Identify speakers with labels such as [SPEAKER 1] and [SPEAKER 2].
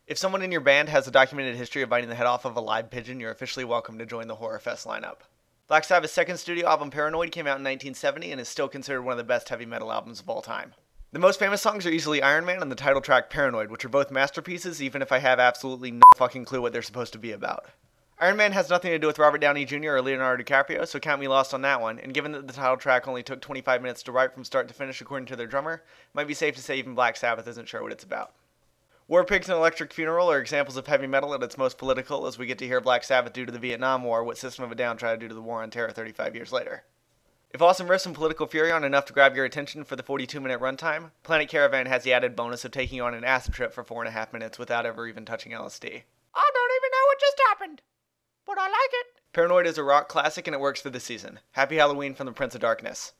[SPEAKER 1] If someone in your band has a documented history of biting the head off of a live pigeon, you're officially welcome to join the Horrorfest lineup. Black Sabbath's second studio album, Paranoid, came out in 1970 and is still considered one of the best heavy metal albums of all time. The most famous songs are easily Iron Man and the title track Paranoid, which are both masterpieces, even if I have absolutely no fucking clue what they're supposed to be about. Iron Man has nothing to do with Robert Downey Jr. or Leonardo DiCaprio, so count me lost on that one, and given that the title track only took 25 minutes to write from start to finish according to their drummer, it might be safe to say even Black Sabbath isn't sure what it's about. War Pigs and Electric Funeral are examples of heavy metal at its most political, as we get to hear Black Sabbath due to the Vietnam War, what System of a Down tried to do to the War on Terror 35 years later. If awesome riffs and political fury aren't enough to grab your attention for the 42-minute runtime, Planet Caravan has the added bonus of taking you on an acid trip for 4.5 minutes without ever even touching LSD.
[SPEAKER 2] I don't even know what just happened, but I like it.
[SPEAKER 1] Paranoid is a rock classic and it works for the season. Happy Halloween from the Prince of Darkness.